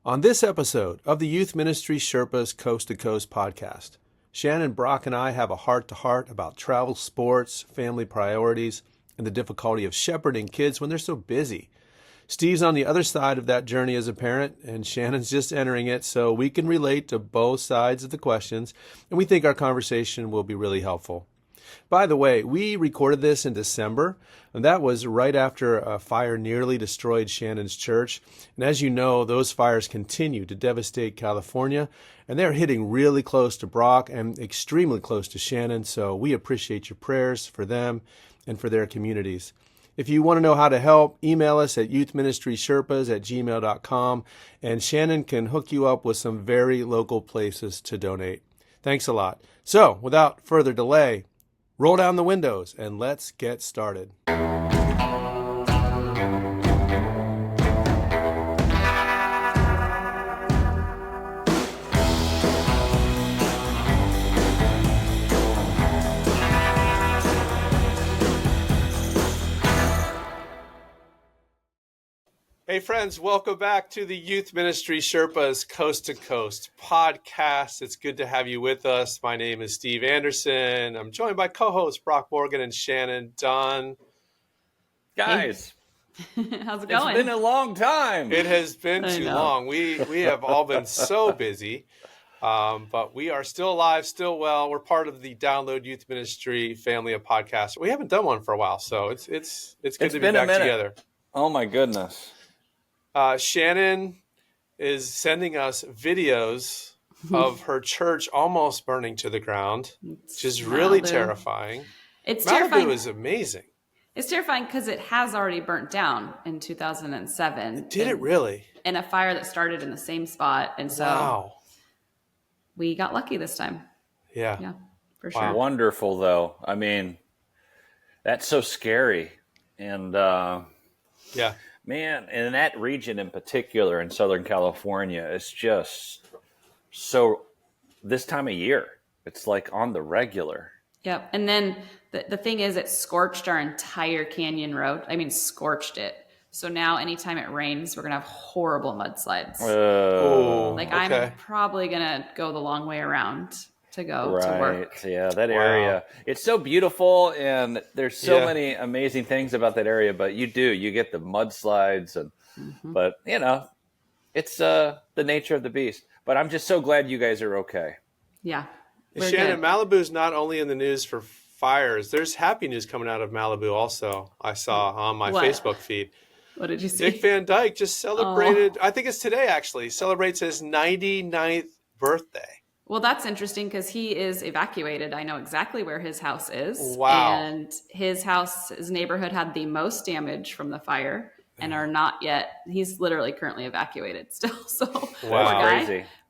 On this episode of the Youth Ministry Sherpas Coast to Coast podcast, Shannon, Brock, and I have a heart-to-heart about travel, sports, family priorities, and the difficulty of shepherding kids when they're so busy. Steve's on the other side of that journey as a parent, and Shannon's just entering it, so we can relate to both sides of the questions, and we think our conversation will be really helpful. By the way, we recorded this in December, and that was right after a fire nearly destroyed Shannon's church. And as you know, those fires continue to devastate California, and they're hitting really close to Brock and extremely close to Shannon, so we appreciate your prayers for them and for their communities. If you want to know how to help, email us at youthministrysherpas@gmail.com, and Shannon can hook you up with some very local places to donate. Thanks a lot. So, without further delay, roll down the windows and let's get started. Hey friends, welcome back to the Youth Ministry Sherpas Coast to Coast podcast. It's good to have you with us. My name is Steve Anderson. I'm joined by co-hosts Brock Morgan and Shannon Dunn. Guys, how's it going? It's been a long time. It has been too long. We have all been so busy, but we are still alive, still well. We're part of the Download Youth Ministry family of podcasts. We haven't done one for a while, so it's good to be back together. Oh my goodness. Shannon is sending us videos of her church almost burning to the ground, which is really terrifying. It's Malibu terrifying. is amazing. It's terrifying because it has already burnt down in 2007. Did it really? In a fire that started in the same spot. And so we got lucky this time. Yeah, for sure. Wonderful, though. I mean, that's so scary. And man, and that region in particular in Southern California is just so, this time of year, it's like on the regular. Yep. And then the thing is, it scorched our entire canyon road. I mean, scorched it. So now anytime it rains, we're going to have horrible mudslides. I'm probably going to go the long way around to go to work. Yeah, that area. It's so beautiful, and there's so many amazing things about that area, but you get the mudslides, and but it's the nature of the beast. But I'm just so glad you guys are okay. Yeah. Shannon, Malibu's not only in the news for fires. There's happy news coming out of Malibu also. I saw on my Facebook feed. What did you see? Dick Van Dyke just celebrated, I think it's today actually, celebrates his 99th birthday. Well, that's interesting because he is evacuated. I know exactly where his house is. Wow. And his neighborhood had the most damage from the fire and are not yet. He's literally currently evacuated still. So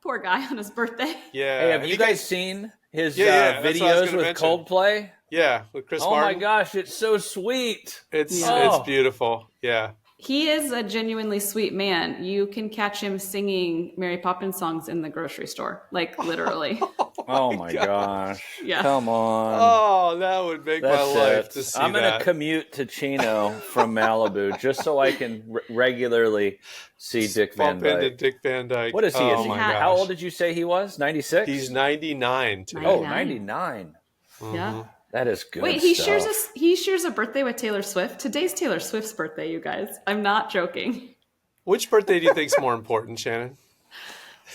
poor guy on his birthday. Yeah. Hey, have you guys seen his videos with Coldplay? Yeah, with Chris Martin. Oh my gosh, it's so sweet. It's beautiful. Yeah. He is a genuinely sweet man. You can catch him singing Mary Poppins songs in the grocery store, like literally. Oh my gosh. Yeah. Come on. Oh, that would make my life to see I'm going to commute to Chino from Malibu just so I can regularly see Dick Van Dyke. Bump into Dick Van Dyke. What is he? How old did you say he was? 96? He's 99 today. Oh, 99. Mm-hmm. Yeah. That is good. Wait, he shares a birthday with Taylor Swift. Today's Taylor Swift's birthday, you guys. I'm not joking. Which birthday do you think is more important, Shannon?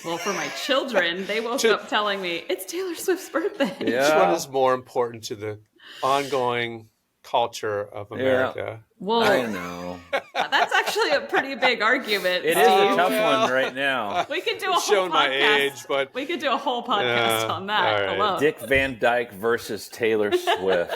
Well, for my children, they woke up telling me it's Taylor Swift's birthday. Yeah. Which one is more important to the ongoing culture of America? Well, I know. That's actually a pretty big argument. It is a tough one right now. We could do a whole podcast. My age, but we could do a whole podcast on that alone. Dick Van Dyke versus Taylor Swift.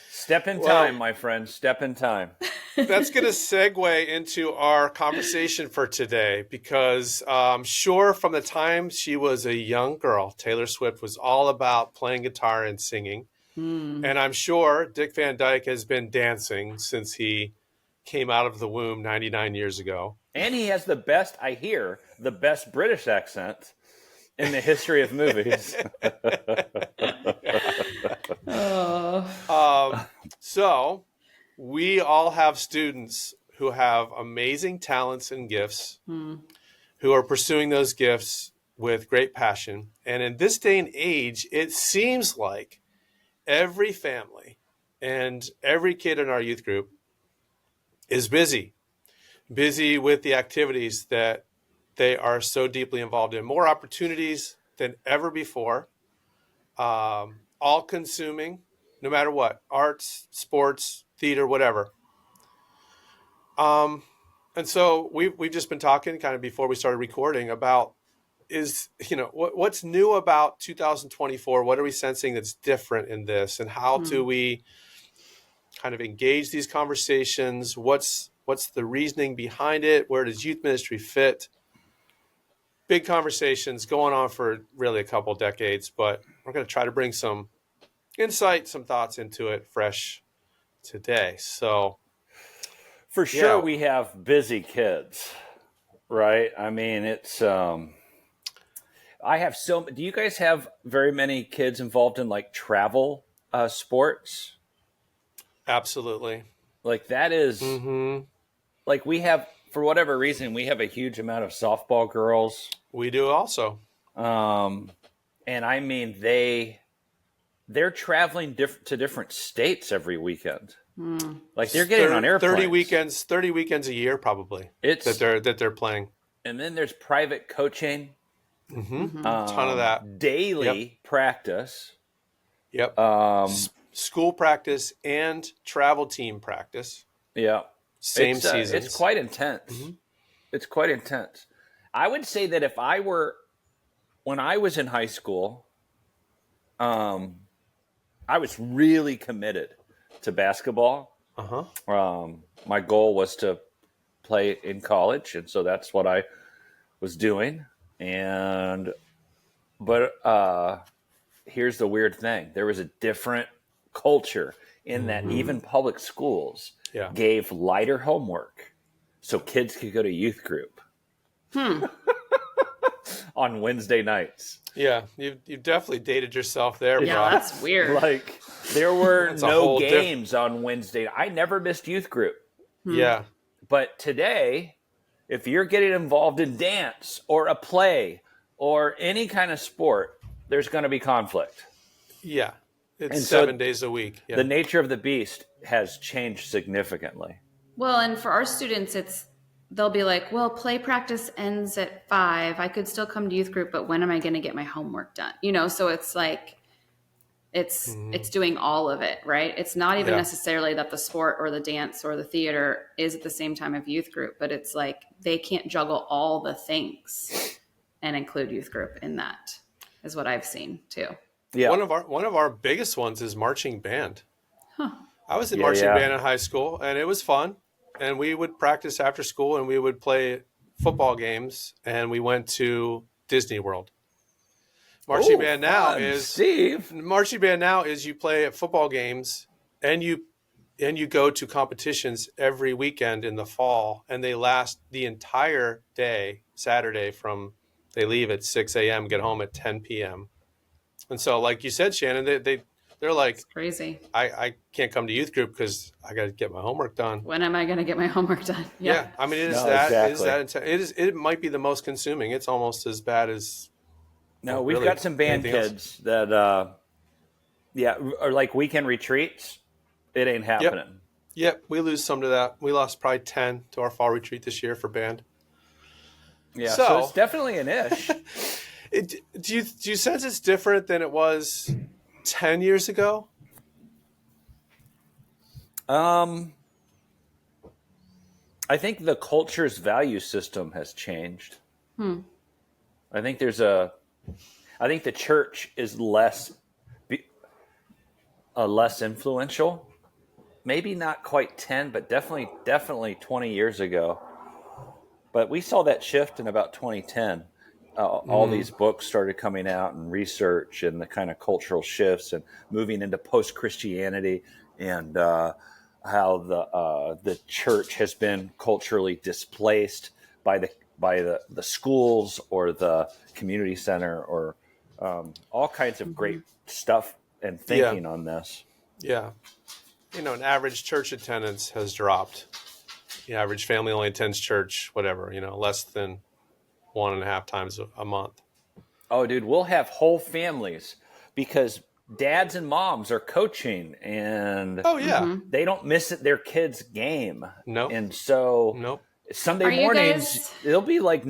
Step in time, my friend. Step in time. That's going to segue into our conversation for today because I'm sure from the time she was a young girl, Taylor Swift was all about playing guitar and singing. And I'm sure Dick Van Dyke has been dancing since he came out of the womb 99 years ago. And he has the best British accent in the history of movies. So we all have students who have amazing talents and gifts. who are pursuing those gifts with great passion. And in this day and age, it seems like every family and every kid in our youth group is busy with the activities that they are so deeply involved in. More opportunities than ever before, all consuming, no matter what, arts, sports, theater, whatever. And so we've just been talking kind of before we started recording about what's new about 2024? What are we sensing that's different in this? And how do we kind of engage these conversations? What's the reasoning behind it? Where does youth ministry fit? Big conversations going on for really a couple decades, but we're going to try to bring some insight, some thoughts into it fresh today. So for sure, we have busy kids, right? I mean, it's, do you guys have very many kids involved in like travel sports? Absolutely. Like that is like we have, for whatever reason, we have a huge amount of softball girls. We do also. And I mean, they're traveling to different states every weekend. Like they're getting on airplanes. 30 weekends a year, probably. That they're playing. And then there's private coaching. A ton of that. Daily practice. Yep. School practice and travel team practice. Yeah. Same seasons. It's quite intense. It's quite intense. I would say that when I was in high school, I was really committed to basketball. My goal was to play in college, and so that's what I was doing. But here's the weird thing: there was a different culture in that even public schools gave lighter homework, so kids could go to youth group on Wednesday nights. Yeah, you've definitely dated yourself there, bro. Yeah, that's weird. Like there were no games on Wednesday. I never missed youth group. Yeah. But today, if you're getting involved in dance or a play or any kind of sport, there's going to be conflict. Yeah. It's 7 days a week. Yeah. The nature of the beast has changed significantly. Well, and for our students, they'll be like, well, play practice ends at 5. I could still come to youth group, but when am I going to get my homework done? So it's like, it's doing all of it, right? It's not even necessarily that the sport or the dance or the theater is at the same time of youth group, but it's like they can't juggle all the things and include youth group in that, is what I've seen too. Yeah. One of our biggest ones is marching band. I was in marching band in high school, and it was fun. And we would practice after school, and we would play football games, and we went to Disney World. Marching band now is you play at football games, and you go to competitions every weekend in the fall, and they last the entire day. Saturday they leave at 6 a.m., get home at 10 p.m. And so, like you said, Shannon, they're like, it's crazy. I can't come to youth group because I got to get my homework done. When am I going to get my homework done? Yeah. I mean, it might be the most consuming. It's almost as bad as. No, we've got some band kids that, or like weekend retreats. It ain't happening. Yep. We lose some to that. We lost probably 10 to our fall retreat this year for band. Yeah. So it's definitely an ish. Do you sense it's different than it was 10 years ago? I think the culture's value system has changed. I think the church is less influential. Maybe not quite 10, but definitely 20 years ago. But we saw that shift in about 2010. All these books started coming out and research and the kind of cultural shifts and moving into post-Christianity and how the church has been culturally displaced by the schools or the community center or all kinds of great stuff and thinking on this. Yeah. An average church attendance has dropped. The average family only attends church, whatever, less than 1.5 times a month. Oh, dude, we'll have whole families because dads and moms are coaching, and they don't miss their kids' game. Nope. And so nope. Sunday mornings, there'll be like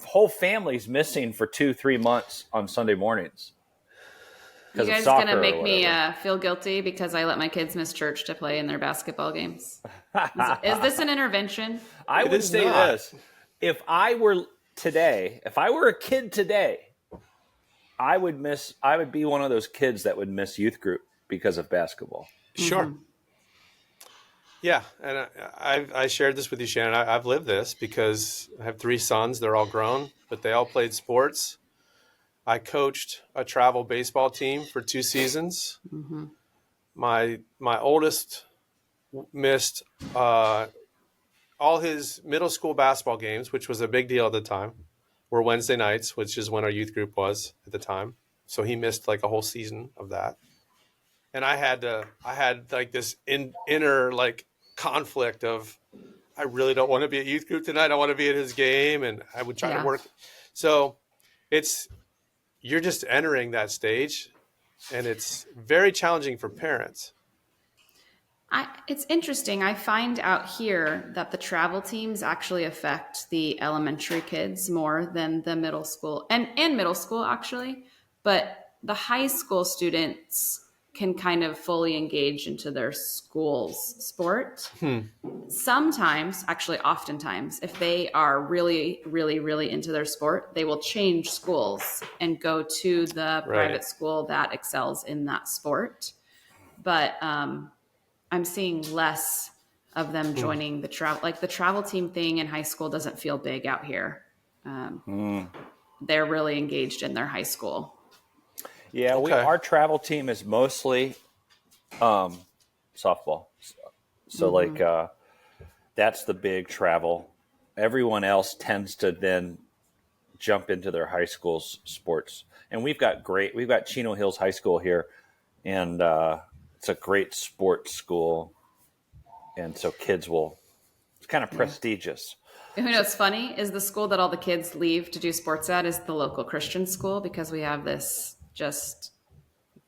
whole families missing for 2-3 months on Sunday mornings. You guys going to make me feel guilty because I let my kids miss church to play in their basketball games? Is this an intervention? I would say this. If I were a kid today, I would be one of those kids that would miss youth group because of basketball. Sure. Mm-hmm. Yeah, and I shared this with you, Shannon. I've lived this because I have 3 sons. They're all grown, but they all played sports. I coached a travel baseball team for 2 seasons. Mm-hmm. My oldest missed all his middle school basketball games, which was a big deal at the time, were Wednesday nights, which is when our youth group was at the time. So he missed like a whole season of that. And I had like this inner like conflict of, I really don't want to be at youth group tonight. I want to be at his game, and I would try to work. So you're just entering that stage, and it's very challenging for parents. It's interesting. I find out here that the travel teams actually affect the elementary kids more than the middle school and middle school actually, but the high school students can kind of fully engage into their school's sport. Sometimes, actually oftentimes, if they are really, really, really into their sport, they will change schools and go to the private school that excels in that sport. But I'm seeing less of them joining the travel. Like the travel team thing in high school doesn't feel big out here. They're really engaged in their high school. Yeah, our travel team is mostly softball. So that's the big travel. Everyone else tends to then jump into their high school sports. And we've got Chino Hills High School here, and it's a great sports school. And so it's kind of prestigious. You know what's funny is the school that all the kids leave to do sports at is the local Christian school, because we have this just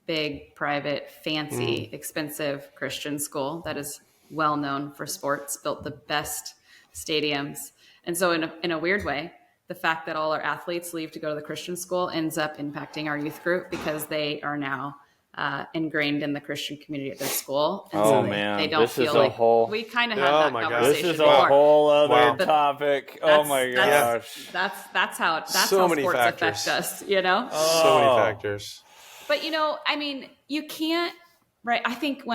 big, private, fancy, expensive Christian school that is well known for sports, built the best stadiums. And so in a weird way, the fact that all our athletes leave to go to the Christian school ends up impacting our youth group because they are now ingrained in the Christian community at their school. And so they don't feel like we kind of had that conversation. This is a whole other topic. Oh my gosh. That's how sports affect us, you know? So many factors. But I mean, you can't, right? I think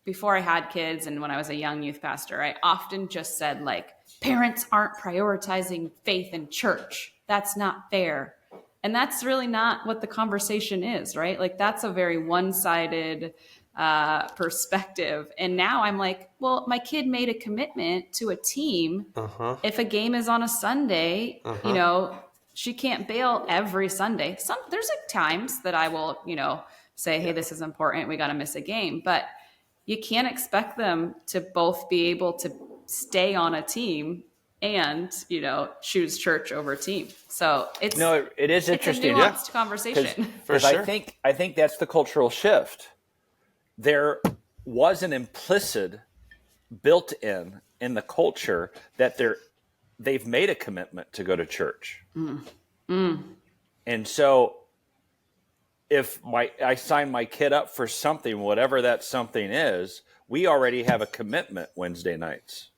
before I had kids and when I was a young youth pastor, I often just said like, parents aren't prioritizing faith in church. That's not fair. And that's really not what the conversation is, right? Like that's a very one-sided perspective. And now I'm like, well, my kid made a commitment to a team. If a game is on a Sunday, she can't bail every Sunday. There's like times that I will, say, hey, this is important. We got to miss a game. But you can't expect them to both be able to stay on a team and, choose church over team. So it is interesting. It's a nuanced conversation. For sure. I think that's the cultural shift. There was an implicit built in the culture that they've made a commitment to go to church. And so if I sign my kid up for something, whatever that something is, we already have a commitment Wednesday nights.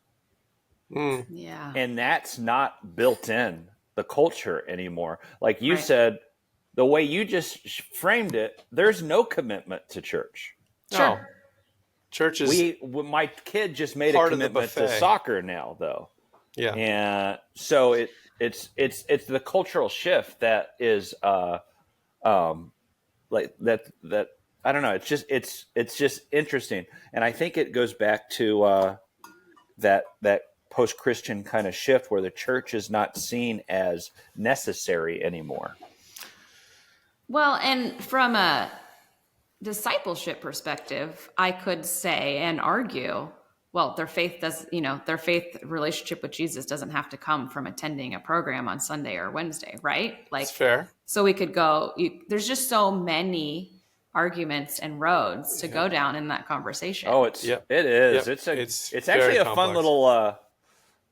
Yeah. And that's not built in the culture anymore. Like you said, the way you just framed it, there's no commitment to church. Sure. No. Church is my kid just made a commitment to soccer now, though. Yeah. And so it's the cultural shift that is like that I don't know. It's just interesting, and I think it goes back to that post-Christian kind of shift where the church is not seen as necessary anymore. Well, and from a discipleship perspective, I could say and argue, well, their faith their faith relationship with Jesus doesn't have to come from attending a program on Sunday or Wednesday, right? Like, it's fair. So we could go, there's just so many arguments and roads to go down in that conversation. Oh, it is. Yep. It's actually a fun little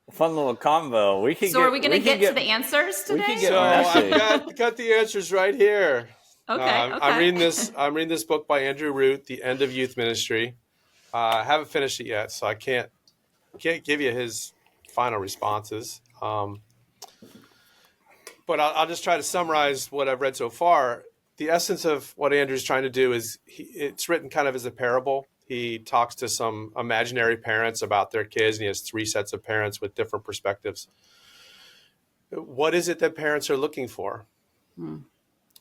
convo. Are we going to get to the answers today? I've got the answers right here. Okay. I'm reading this book by Andrew Root, The End of Youth Ministry. I haven't finished it yet, so I can't give you his final responses. But I'll just try to summarize what I've read so far. The essence of what Andrew's trying to do is it's written kind of as a parable. He talks to some imaginary parents about their kids, and he has 3 sets of parents with different perspectives. What is it that parents are looking for?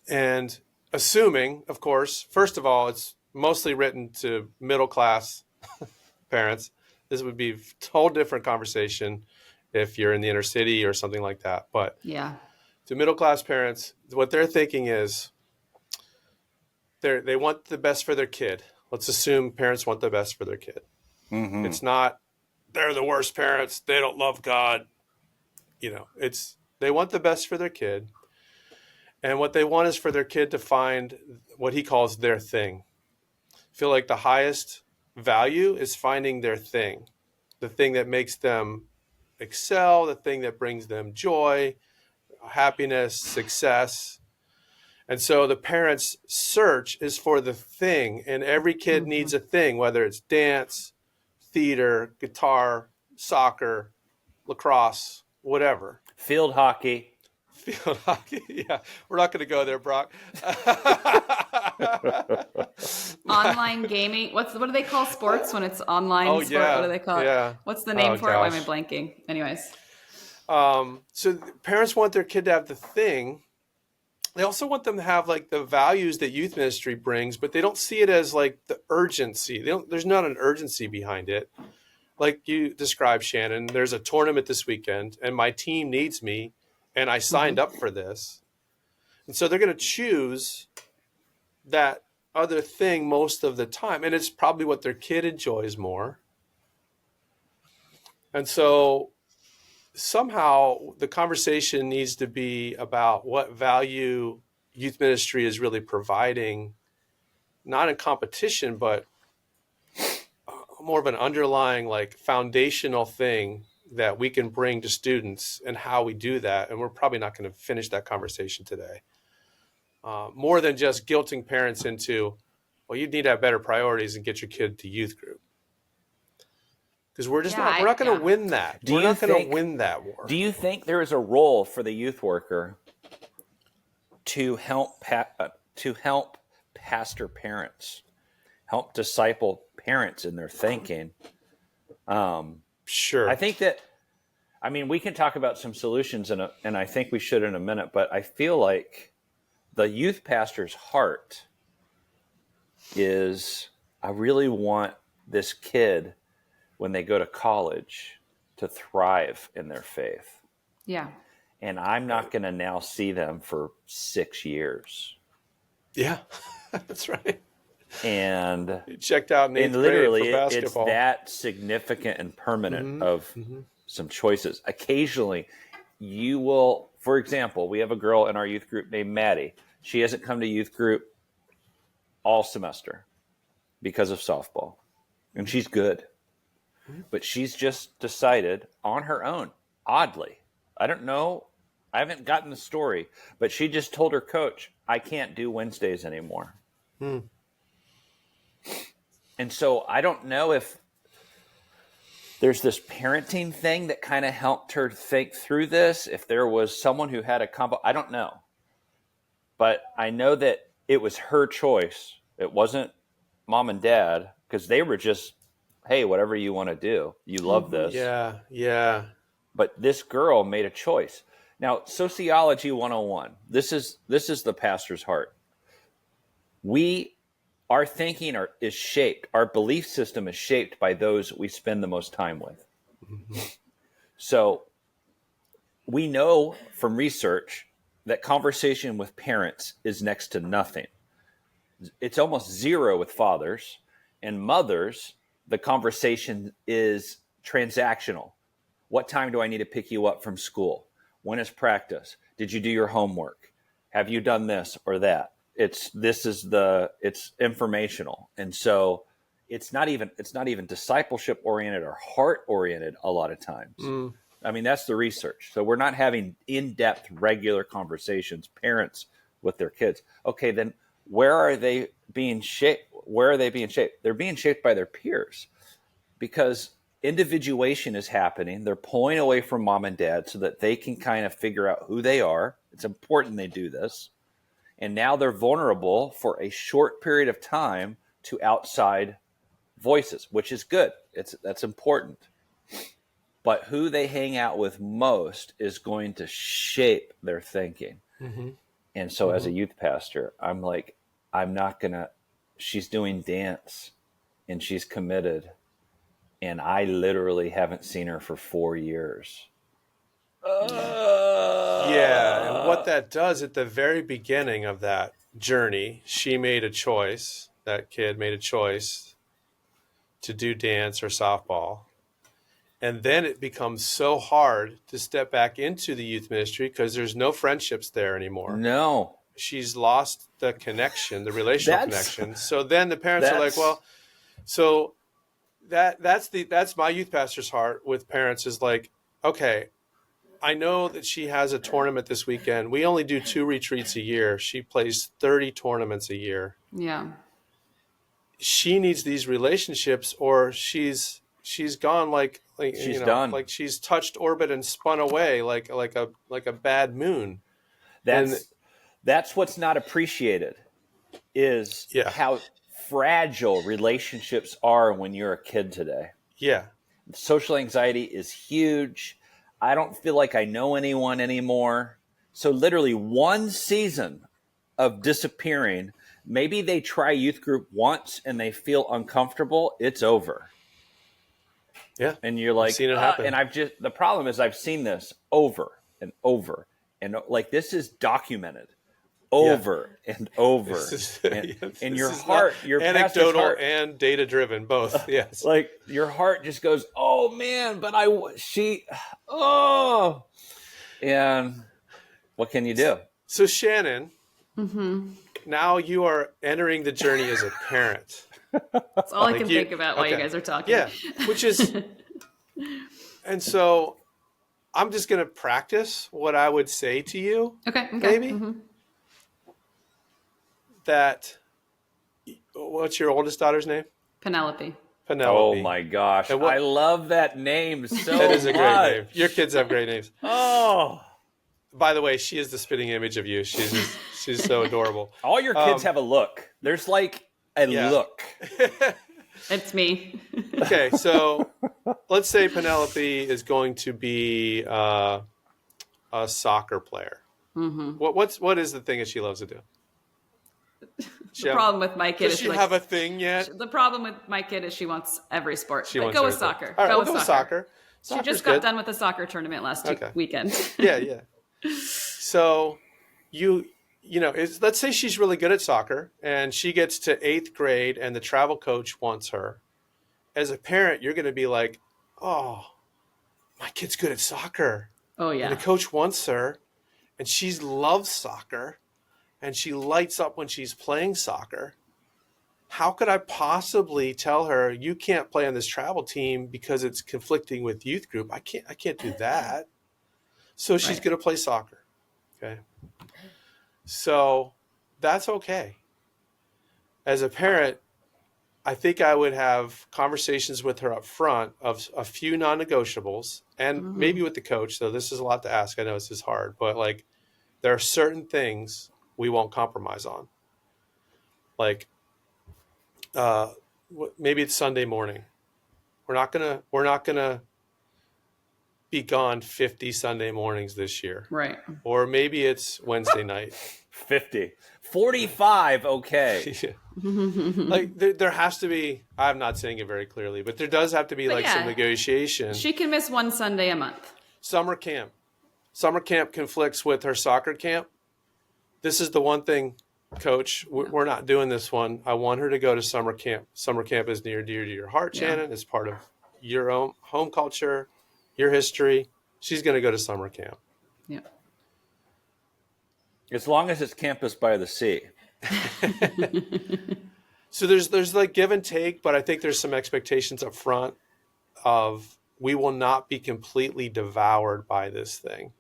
And assuming, of course, first of all, it's mostly written to middle-class parents. This would be a whole different conversation if you're in the inner city or something like that. But to middle-class parents, what they're thinking is they want the best for their kid. Let's assume parents want the best for their kid. Mm-hmm. It's not they're the worst parents. They don't love God. It's they want the best for their kid. And what they want is for their kid to find what he calls their thing. I feel like the highest value is finding their thing, the thing that makes them excel, the thing that brings them joy, happiness, success. And so the parents' search is for the thing, and every kid needs a thing, whether it's dance, theater, guitar, soccer, lacrosse, whatever. Field hockey. Yeah. We're not going to go there, Brock. Online gaming. What do they call sports when it's online sport? Yeah. What do they call it? What's the name for it? Why am I blanking? Anyways. So parents want their kid to have the thing. They also want them to have like the values that youth ministry brings, but they don't see it as like the urgency. There's not an urgency behind it. Like you described, Shannon, there's a tournament this weekend and my team needs me and I signed up for this. And so they're going to choose that other thing most of the time. And it's probably what their kid enjoys more. And so somehow the conversation needs to be about what value youth ministry is really providing, not in competition, but more of an underlying, like foundational thing that we can bring to students and how we do that. And we're probably not going to finish that conversation today. More than just guilting parents into, well, you need to have better priorities and get your kid to youth group. Because we're not going to win that. We're not going to win that war. Do you think there is a role for the youth worker to help pastor parents, help disciple parents in their thinking? Sure. I think that, we can talk about some solutions, and I think we should in a minute, but I feel like the youth pastor's heart is, I really want this kid, when they go to college, to thrive in their faith. Yeah. And I'm not going to now see them for 6 years. Yeah, that's right. And you checked out in 8th literally grade for basketball. It's that significant and permanent of some choices. Occasionally you will, for example, we have a girl in our youth group named Maddie. She hasn't come to youth group all semester because of softball. And she's good. But she's just decided on her own, oddly. I don't know. I haven't gotten the story, but she just told her coach, I can't do Wednesdays anymore. And so I don't know if there's this parenting thing that kind of helped her think through this. If there was someone who had I don't know. But I know that it was her choice. It wasn't mom and dad, because they were just, hey, whatever you want to do. You love this. Yeah. But this girl made a choice. Now, sociology 101. This is the pastor's heart. Our thinking is shaped. Our belief system is shaped by those we spend the most time with. So we know from research that conversation with parents is next to nothing. It's almost zero with fathers, and mothers the conversation is transactional. What time do I need to pick you up from school? When is practice? Did you do your homework? Have you done this or that? It's informational. And so it's not even discipleship oriented or heart oriented a lot of times. I mean, that's the research. So we're not having in-depth regular conversations, parents with their kids. Okay, then where are they being shaped? They're being shaped by their peers, because individuation is happening. They're pulling away from mom and dad so that they can kind of figure out who they are. It's important they do this. And now they're vulnerable for a short period of time to outside voices, which is good. That's important. But who they hang out with most is going to shape their thinking. Mm-hmm. And so as a youth pastor, I'm like, she's doing dance and she's committed. And I literally haven't seen her for 4 years. Yeah. And what that does at the very beginning of that journey, she made a choice. That kid made a choice to do dance or softball. And then it becomes so hard to step back into the youth ministry because there's no friendships there anymore. No. She's lost the connection, the relational connection. So then the parents are like, well, so that's my youth pastor's heart with parents is like, okay, I know that she has a tournament this weekend. We only do 2 retreats a year. She plays 30 tournaments a year. Yeah. She needs these relationships or she's gone like she's done. Like she's touched orbit and spun away like a bad moon. That's what's not appreciated is how fragile relationships are when you're a kid today. Yeah. Social anxiety is huge. I don't feel like I know anyone anymore. So literally one season of disappearing, maybe they try youth group once and they feel uncomfortable. It's over. Yeah. And you're like, I've seen it happen. And the problem is I've seen this over and over. And like, this is documented over and over. And your heart, your anecdotal heart, and data driven, both. Yes. Like your heart just goes, oh man, but and what can you do? So Shannon, now you are entering the journey as a parent. That's all I can think about while you guys are talking. Yeah, which is, and so I'm just going to practice what I would say to you. Okay. Maybe. Mm-hmm. That, what's your oldest daughter's name? Penelope. Oh my gosh. I love that name so much. That is a great name. Your kids have great names. Oh. By the way, she is the spitting image of you. She's so adorable. All your kids have a look. There's like a look. It's me. Okay, so let's say Penelope is going to be a soccer player. Mm-hmm. What is the thing that she loves to do? The problem with my kid is she have a thing yet? The problem with my kid is she wants every sport. Go with soccer. All right, go with soccer. She just got done with the soccer tournament last weekend. Yeah. So let's say she's really good at soccer and she gets to 8th grade and the travel coach wants her. As a parent, you're going to be like, oh, my kid's good at soccer. Oh, yeah. And the coach wants her and she loves soccer. And she lights up when she's playing soccer. How could I possibly tell her you can't play on this travel team because it's conflicting with youth group? I can't do that. So she's going to play soccer. Okay. So that's okay. As a parent, I think I would have conversations with her up front of a few non-negotiables and maybe with the coach. So this is a lot to ask. I know this is hard, but like there are certain things we won't compromise on. Like, maybe it's Sunday morning. We're not gonna be gone 50 Sunday mornings this year. Right. Or maybe it's Wednesday night. 45. Okay. Like there has to be, I'm not saying it very clearly, but there does have to be some negotiation. She can miss one Sunday a month. Summer camp conflicts with her soccer camp. This is the one thing Coach, we're not doing this one. I want her to go to summer camp. Summer camp is near dear to your heart, Shannon. It's part of your own home culture, your history. She's going to go to summer camp. Yeah. As long as it's campus by the sea. So there's like give and take, but I think there's some expectations up front of we will not be completely devoured by this thing.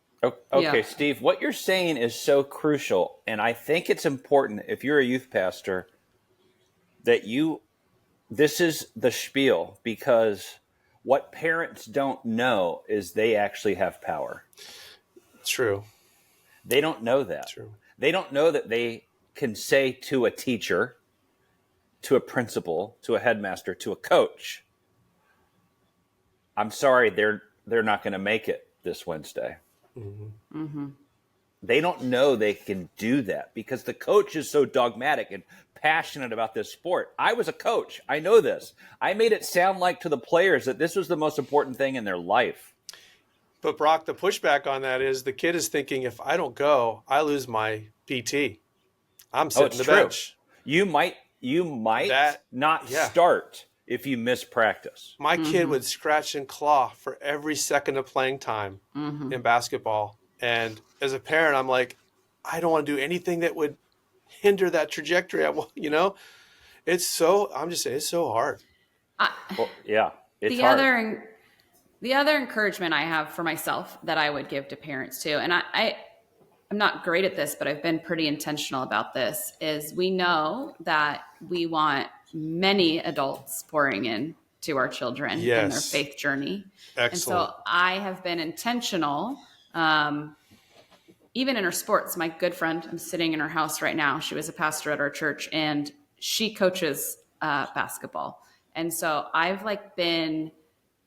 Okay, Steve, what you're saying is so crucial, and I think it's important if you're a youth pastor that this is the spiel, because what parents don't know is they actually have power. True. They don't know that. True. They don't know that they can say to a teacher, to a principal, to a headmaster, to a coach, I'm sorry, they're not going to make it this Wednesday. Mm-hmm. Mm-hmm. They don't know they can do that because the coach is so dogmatic and passionate about this sport. I was a coach. I know this. I made it sound like to the players that this was the most important thing in their life. But Brock, the pushback on that is the kid is thinking, if I don't go, I lose my PT. I'm sitting the bench. You might not start if you miss practice. My kid would scratch and claw for every second of playing time in basketball. And as a parent, I'm like, I don't want to do anything that would hinder that trajectory. It's so hard. It's hard. The other encouragement I have for myself that I would give to parents too, and I'm not great at this, but I've been pretty intentional about this, is we know that we want many adults pouring in to our children in their faith journey. Excellent. And so I have been intentional, even in her sports. My good friend, I'm sitting in her house right now. She was a pastor at our church and she coaches basketball. And so I've been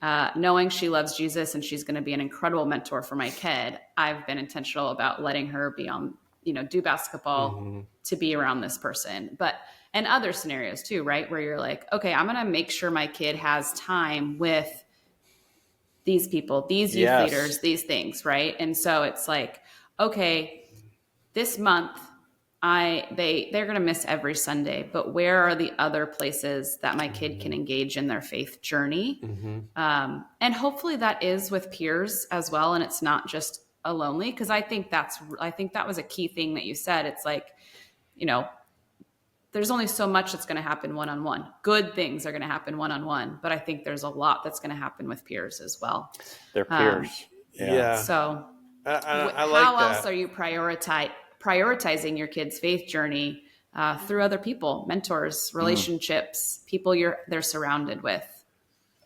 knowing she loves Jesus and she's going to be an incredible mentor for my kid. I've been intentional about letting her be on, do basketball to be around this person, and other scenarios too, right? Where you're like, okay, I'm going to make sure my kid has time with these people, these youth leaders, these things. Right. And so it's like, okay, this month they're going to miss every Sunday, but where are the other places that my kid can engage in their faith journey? And hopefully that is with peers as well. And it's not just a lonely, because I think that was a key thing that you said. It's like, there's only so much that's going to happen one-on-one. Good things are going to happen one-on-one, but I think there's a lot that's going to happen with peers as well. They're peers. So I like how that. else are you prioritizing your kid's faith journey through other people, mentors, relationships, people they're surrounded with?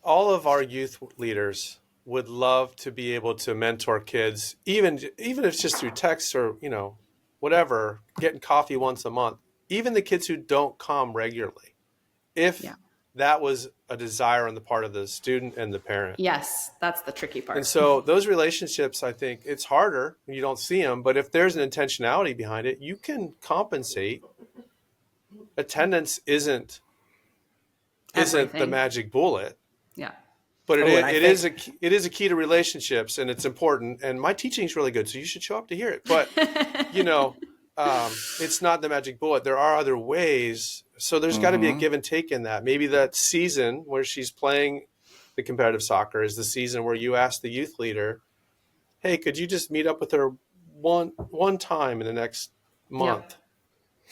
All of our youth leaders would love to be able to mentor kids, even if it's just through text or, whatever, getting coffee once a month, even the kids who don't come regularly, if that was a desire on the part of the student and the parent. Yes, that's the tricky part. And so those relationships, I think it's harder when you don't see them, but if there's an intentionality behind it, you can compensate. Attendance isn't the magic bullet. Yeah. But it is a key to relationships, and it's important. And my teaching is really good, so you should show up to hear it. But, it's not the magic bullet. There are other ways. So there's got to be a give and take in that. Maybe that season where she's playing the competitive soccer is the season where you ask the youth leader, hey, could you just meet up with her one time in the next month?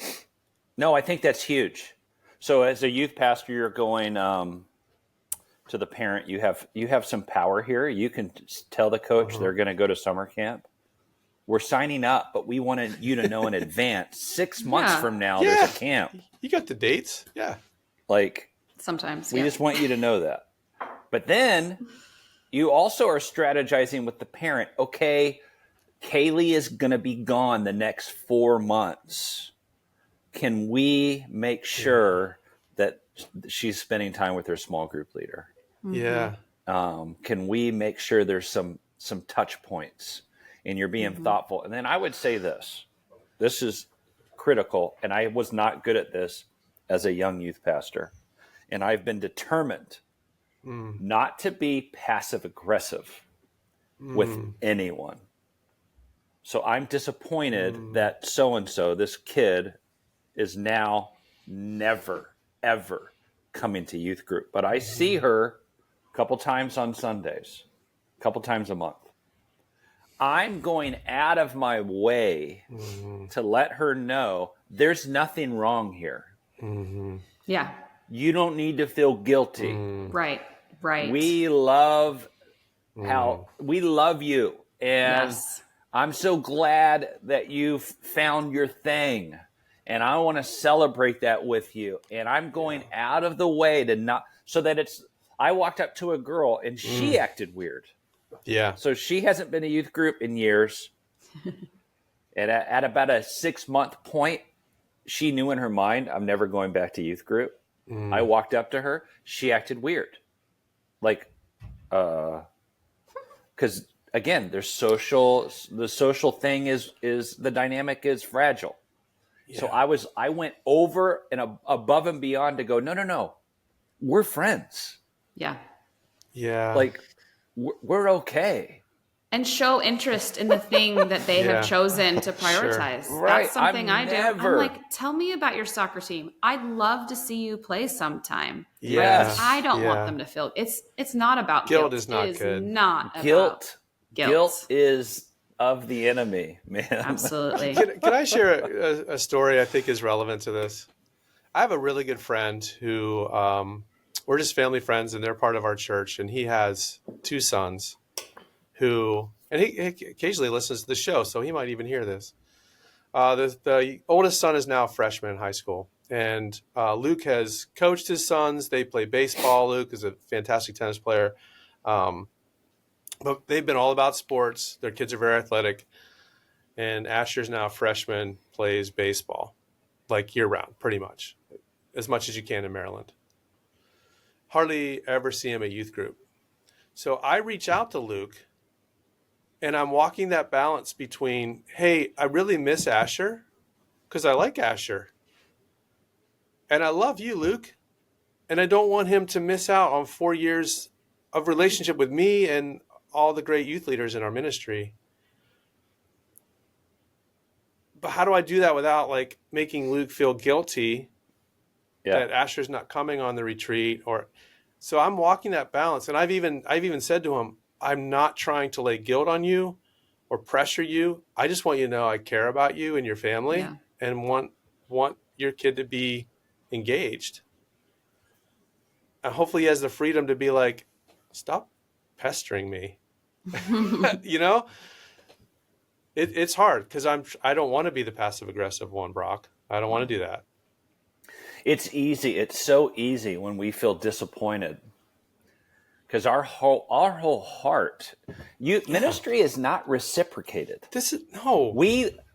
Yeah. No, I think that's huge. So as a youth pastor, you're going to the parent. You have some power here. You can tell the coach they're going to go to summer camp. We're signing up, but we wanted you to know in advance. 6 months from now, there's a camp. You got the dates? Yeah. Sometimes. We just want you to know that. But then you also are strategizing with the parent. Okay, Kaylee is going to be gone the next 4 months. Can we make sure that she's spending time with her small group leader? Yeah. Can we make sure there's some touch points and you're being thoughtful? And then I would say this is critical. And I was not good at this as a young youth pastor. And I've been determined not to be passive aggressive with anyone. So I'm disappointed that so-and-so, this kid, is now never, ever coming to youth group. But I see her a couple times on Sundays, a couple times a month. I'm going out of my way to let her know there's nothing wrong here. Yeah. You don't need to feel guilty. Right. We love you. And I'm so glad that you've found your thing. And I want to celebrate that with you. And I'm going out of the way to not, so that I walked up to a girl and she acted weird. Yeah. So she hasn't been to youth group in years. And at about a 6-month point, she knew in her mind, I'm never going back to youth group. I walked up to her. She acted weird. Like, because again, the social thing is the dynamic is fragile. Yeah. So I went over and above and beyond to go, no, we're friends. Yeah. Yeah. Like, we're okay. And show interest in the thing that they have chosen to prioritize. Sure. Right. That's something I do. I'm like, tell me about your soccer team. I'd love to see you play sometime. Yes. I don't want them to feel it's not about guilt. Guilt is not good. Not guilt. About guilt is of the enemy, man. Absolutely. Can I share a story I think is relevant to this? I have a really good friend who we're just family friends, and they're part of our church, and he has 2 sons. And he occasionally listens to the show, so he might even hear this. The oldest son is now a freshman in high school, and Luke has coached his sons. They play baseball. Luke is a fantastic tennis player, but they've been all about sports. Their kids are very athletic, and Asher's now a freshman, plays baseball, like year-round, pretty much as you can in Maryland. Hardly ever see him at youth group. So I reach out to Luke, and I'm walking that balance between, hey, I really miss Asher because I like Asher. And I love you, Luke. And I don't want him to miss out on 4 years of relationship with me and all the great youth leaders in our ministry. But how do I do that without like making Luke feel guilty that Asher's not coming on the retreat? So I'm walking that balance. And I've even said to him, I'm not trying to lay guilt on you or pressure you. I just want you to know I care about you and your family and want your kid to be engaged. And hopefully he has the freedom to be like, stop pestering me. You know, it's hard because I don't want to be the passive aggressive one, Brock. I don't want to do that. It's easy. It's so easy when we feel disappointed. Because our whole heart, ministry is not reciprocated.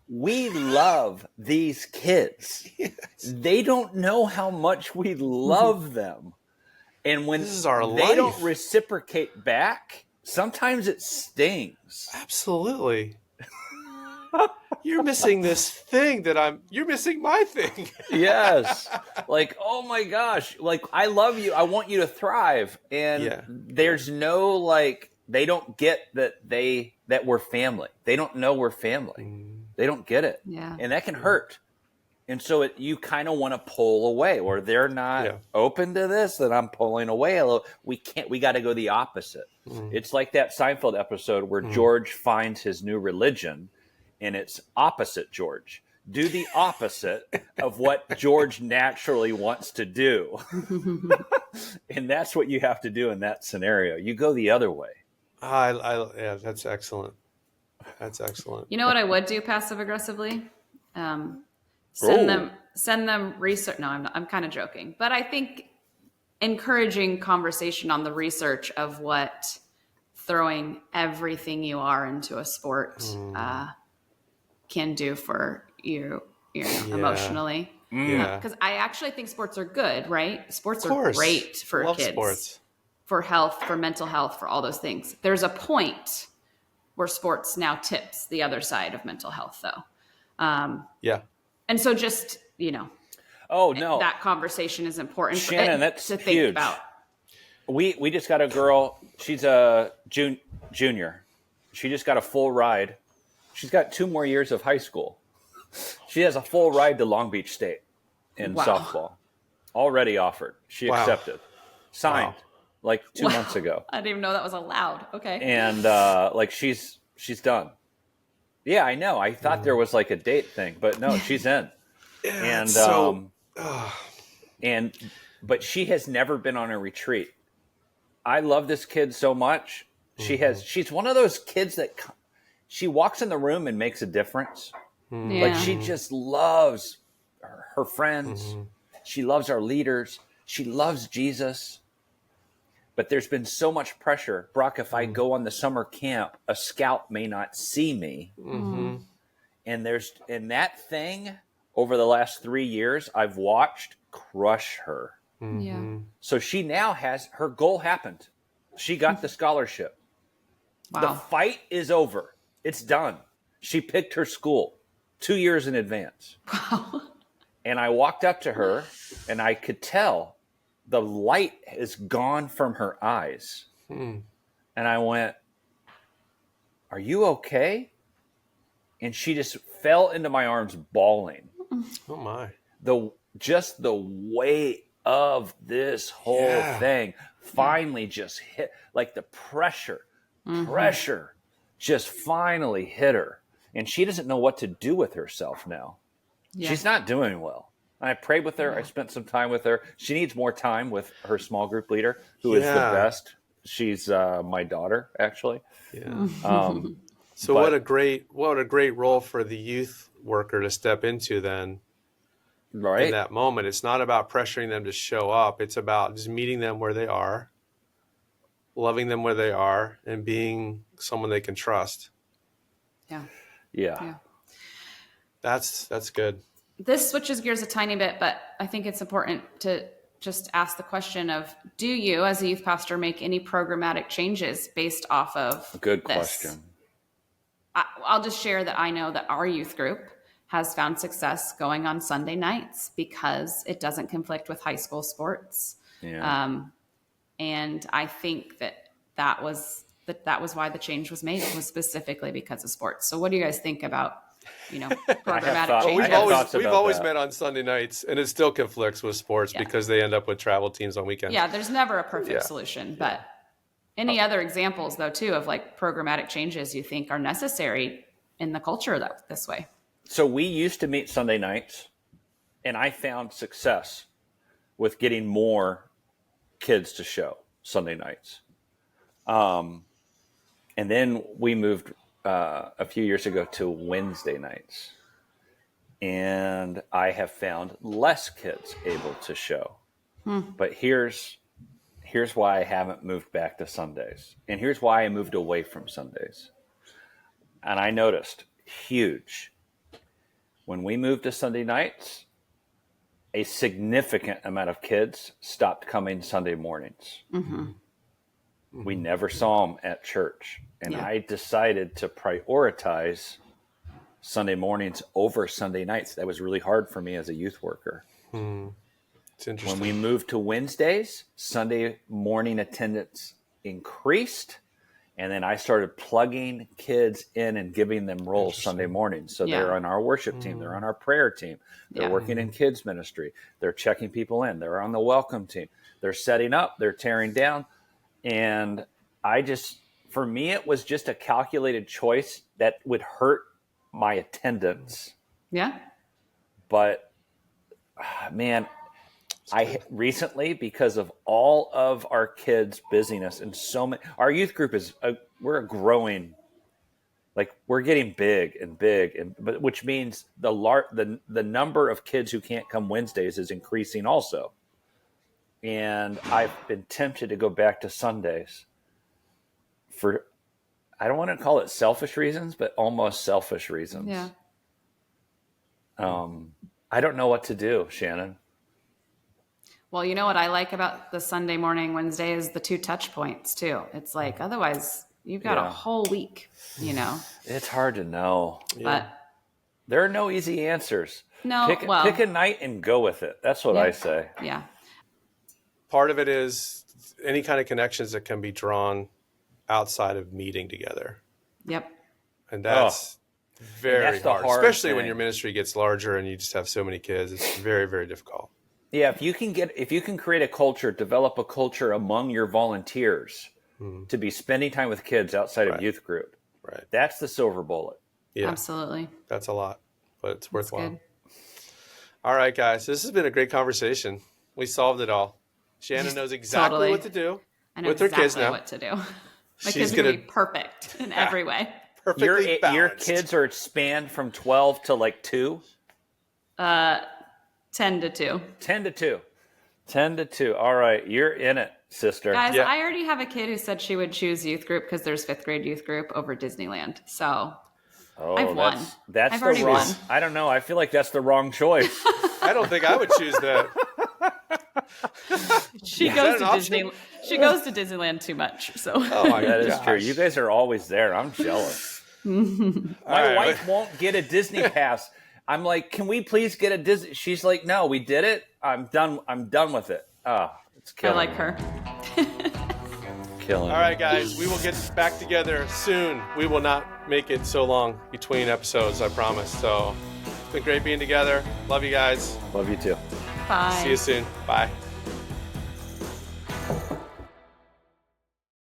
We love these kids. Yes. They don't know how much we love them, and when this is our they don't reciprocate back, sometimes it stings. Absolutely. You're missing this thing you're missing my thing. Yes. Like, oh my gosh. Like, I love you. I want you to thrive. And there's no, like, they don't get that we're family. They don't know we're family. They don't get it. Yeah. And that can hurt. And so you kind of want to pull away, or they're not open to this, then I'm pulling away a little. We got to go the opposite. It's like that Seinfeld episode where George finds his new religion. And it's opposite George. Do the opposite of what George naturally wants to do. And that's what you have to do in that scenario. You go the other way. That's excellent. That's excellent. You know what I would do passive aggressively? Send them research. No, I'm kind of joking. But I think encouraging conversation on the research of what throwing everything you are into a sport can do for you emotionally. Because I actually think sports are good, right? Sports are great for kids. Sports. For health, for mental health, for all those things. There's a point where sports now tips the other side of mental health, though. And so just, that conversation is important. Shannon, that's to huge. Think about. We just got a girl. She's a junior. She just got a full ride. She's got 2 more years of high school. She has a full ride to Long Beach State. in softball. Already offered. She accepted. Signed like 2 months ago. I didn't even know that was allowed. Okay. And like she's done. Yeah, I know. I thought there was like a date thing, but no, she's in. Yeah, but she has never been on a retreat. I love this kid so much. She's one of those kids that she walks in the room and makes a difference. Yeah. Like she just loves her friends. She loves our leaders. She loves Jesus. But there's been so much pressure. Brock, if I go on the summer camp, a scout may not see me. And that thing over the last 3 years, I've watched crush her. Yeah. So she now her goal happened. She got the scholarship. Wow. The fight is over. It's done. She picked her school 2 years in advance. Wow. And I walked up to her and I could tell the light is gone from her eyes. And I went, "Are you okay?" And she just fell into my arms bawling. Oh my. The weight of this whole thing finally just hit, like the pressure just finally hit her. And she doesn't know what to do with herself now. Yeah. She's not doing well. I prayed with her. I spent some time with her. She needs more time with her small group leader, who is the best. She's my daughter, actually. Yeah. What a great role for the youth worker to step into then. Right. In that moment, it's not about pressuring them to show up. It's about just meeting them where they are, loving them where they are, and being someone they can trust. Yeah. That's good. This switches gears a tiny bit, but I think it's important to just ask the question of, do you, as a youth pastor, make any programmatic changes based off of Good this? question. I'll just share that I know that our youth group has found success going on Sunday nights because it doesn't conflict with high school sports. Yeah. And I think that was why the change was made, was specifically because of sports. So what do you guys think about, programmatic changes? We've always met on Sunday nights, and it still conflicts with sports because they end up with travel teams on weekends. Yeah, there's never a perfect solution, but any other examples though too of like programmatic changes you think are necessary in the culture this way? So we used to meet Sunday nights, and I found success with getting more kids to show Sunday nights. And then we moved a few years ago to Wednesday nights. And I have found less kids able to show. But here's why I haven't moved back to Sundays. And here's why I moved away from Sundays. And I noticed huge. When we moved to Sunday nights, a significant amount of kids stopped coming Sunday mornings. We never saw them at church. And I decided to prioritize Sunday mornings over Sunday nights. That was really hard for me as a youth worker. It's interesting. When we moved to Wednesdays, Sunday morning attendance increased. And then I started plugging kids in and giving them roles Sunday mornings. So they're on our worship team. They're on our prayer team. They're working in kids ministry. They're checking people in. They're on the welcome team. They're setting up. They're tearing down. And for me, it was just a calculated choice that would hurt my attendance. Yeah. But man, recently, because of all of our kids' busyness and so many, our youth group we're growing, like we're getting big, but which means the number of kids who can't come Wednesdays is increasing also. And I've been tempted to go back to Sundays for, I don't want to call it selfish reasons, but almost selfish reasons. Yeah. I don't know what to do, Shannon. Well, you know what I like about the Sunday morning Wednesday is the 2 touch points too. It's like, otherwise you've got a whole week, It's hard to know. But there are no easy answers. No, pick a night and go with it. That's what I say. Yeah. Part of it is any kind of connections that can be drawn outside of meeting together. Yep. And that's Very the hard, especially when your ministry gets larger and you just have so many kids. It's very, very difficult. Yeah, if you can create a culture, develop a culture among your volunteers to be spending time with kids outside of youth group. Right. That's the silver bullet. Yeah. Absolutely. That's a lot, but it's worthwhile. Good. All right, guys. This has been a great conversation. We solved it all. Shannon knows exactly what to do with her kids now. What to do. My kids are going to be perfect in every way. Perfectly balanced. Your kids are spanned from 12 to like 2? 10 to 2. 10 to 2. 10 to 2. All right. You're in it, sister. Guys, I already have a kid who said she would choose youth group because there's 5th grade youth group over Disneyland. So I've won. I've already won. I don't know. I feel like that's the wrong choice. I don't think I would choose that. She goes to Disneyland too much. So that is true. You guys are always there. I'm jealous. My wife won't get a Disney pass. I'm like, can we please get a Disney? She's like, no, we did it. I'm done with it. It's killing me. I like her. Killing me. All right, guys, we will get back together soon. We will not make it so long between episodes, I promise. So it's been great being together. Love you guys. Love you too. Bye. See you soon. Bye.